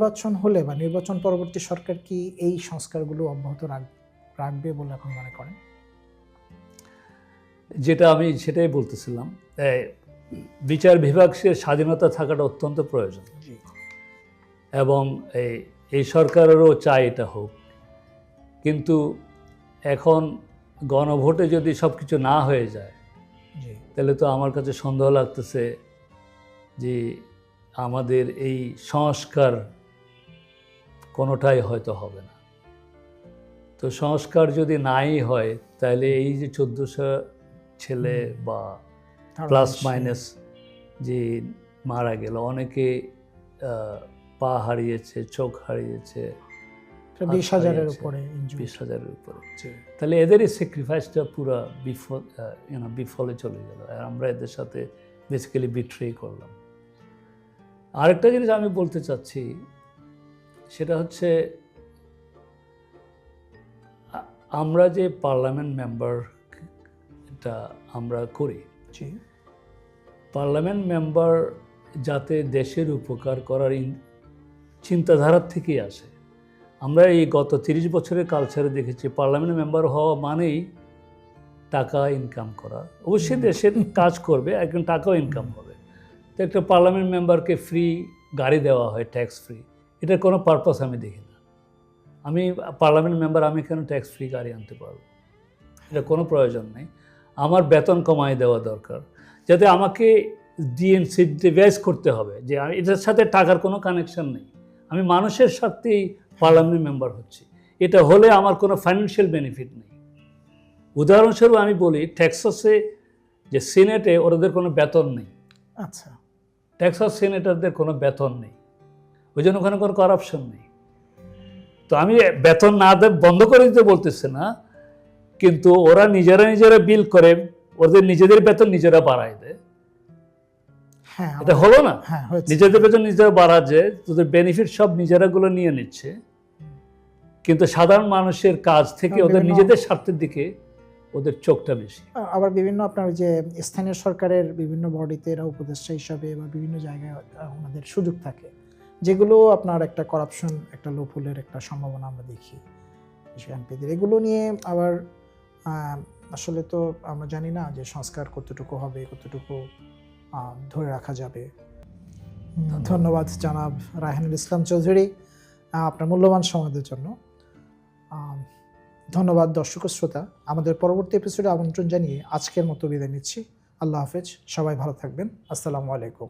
নির্বাচন হলে বা নির্বাচন পরবর্তী সরকার কি এই সংস্কারগুলো অব্যাহত রাখবে বলে আপনি মনে করেন? যেটা আমি সেটাই বলতেছিলাম, বিচার বিভাগের স্বাধীনতা থাকাটা অত্যন্ত প্রয়োজন এবং এই সরকারেরও চাই এটা হোক। কিন্তু এখন গণভোটে যদি সব কিছু না হয়ে যায় তাহলে তো আমার কাছে সন্দেহ লাগতেছে যে আমাদের এই সংস্কার কোনোটাই হয়তো হবে না। তো সংস্কার যদি নাই হয় তাহলে এই যে 1400 ছেলে বা প্লাস মাইনাস যে মারা গেল, অনেকে পা হারিয়েছে, চোখ হারিয়েছে, 20,000-এর উপরে, 20,000-এর উপরে, তাহলে এদেরই স্যাক্রিফাইসটা পুরো বিফলে চলে গেল। আর আমরা এদের সাথে বেসিক্যালি বিট্রে করলাম। আরেকটা জিনিস আমি বলতে চাচ্ছি, সেটা হচ্ছে আমরা যে পার্লামেন্ট মেম্বার এটা আমরা করি, পার্লামেন্ট মেম্বার যাতে দেশের উপকার করার চিন্তাধারার থেকেই আসে। আমরা এই গত 30 বছরের কালচারে দেখেছি পার্লামেন্ট মেম্বার হওয়া মানেই টাকা ইনকাম করা। অবশ্যই দেশের কাজ করবে, একজন টাকাও ইনকাম হবে। তো একটা পার্লামেন্ট মেম্বারকে ফ্রি গাড়ি দেওয়া হয়, ট্যাক্স ফ্রি, এটার কোনো পারপাস আমি দেখি না। আমি পার্লামেন্ট মেম্বার, আমি কেন ট্যাক্স ফ্রি গাড়ি আনতে পারবো? এটা কোনো প্রয়োজন নেই। আমার বেতন কমাই দেওয়া দরকার, যাতে আমাকে ডিভাইস করতে হবে যে এটার সাথে টাকার কোনো কানেকশন নেই, আমি মানুষের স্বার্থেই পার্লামেন্ট মেম্বার হচ্ছি। এটা হলে আমার কোনো ফাইন্যান্সিয়াল বেনিফিট নেই। উদাহরণস্বরূপ আমি বলি, টেক্সাসে যে সিনেটে ওদের কোনো বেতন নেই। আচ্ছা, টেক্সাস সিনেটরদের কোনো বেতন নেই, ওই জন্য ওখানে কোনো করাপশন নেই। তো আমি বেতন না বন্ধ করে দিতে বলতেছে না, কিন্তু ওরা নিজেরা বিল করে, ওদের নিজেদের বেতন নিজেরা বাড়ায় দেয়। এটা হলো না? নিজেদের বেতন নিজেরা বাড়াচ্ছে, তোদের বেনিফিট সব নিজেরাগুলো নিয়ে নিচ্ছে, কিন্তু সাধারণ মানুষের কাজ থেকে ওদের নিজেদের স্বার্থের দিকে ওদের চোখটা বেশি। আবার বিভিন্ন আপনার যে স্থানীয় সরকারের বিভিন্ন বডিতে এরা উপদেষ্টা হিসাবে বা বিভিন্ন জায়গায় ওনাদের সুযোগ থাকে, যেগুলো আপনার একটা করাপশন, একটা লোফুলের একটা সম্ভাবনা আমরা দেখি এমপিদের। এগুলো নিয়ে আবার আসলে তো আমরা জানি না যে সংস্কার কতটুকু হবে, কতটুকু ধরে রাখা যাবে। ধন্যবাদ জনাব রায়হানুল ইসলাম চৌধুরী আপনার মূল্যবান সময়ের জন্য। ধন্যবাদ দর্শক শ্রোতা। আমাদের পরবর্তী এপিসোডে আমন্ত্রণ জানিয়ে আজকের মতো বিদায় নিচ্ছি। আল্লাহ হাফেজ, সবাই ভালো থাকবেন। আসসালামু আলাইকুম।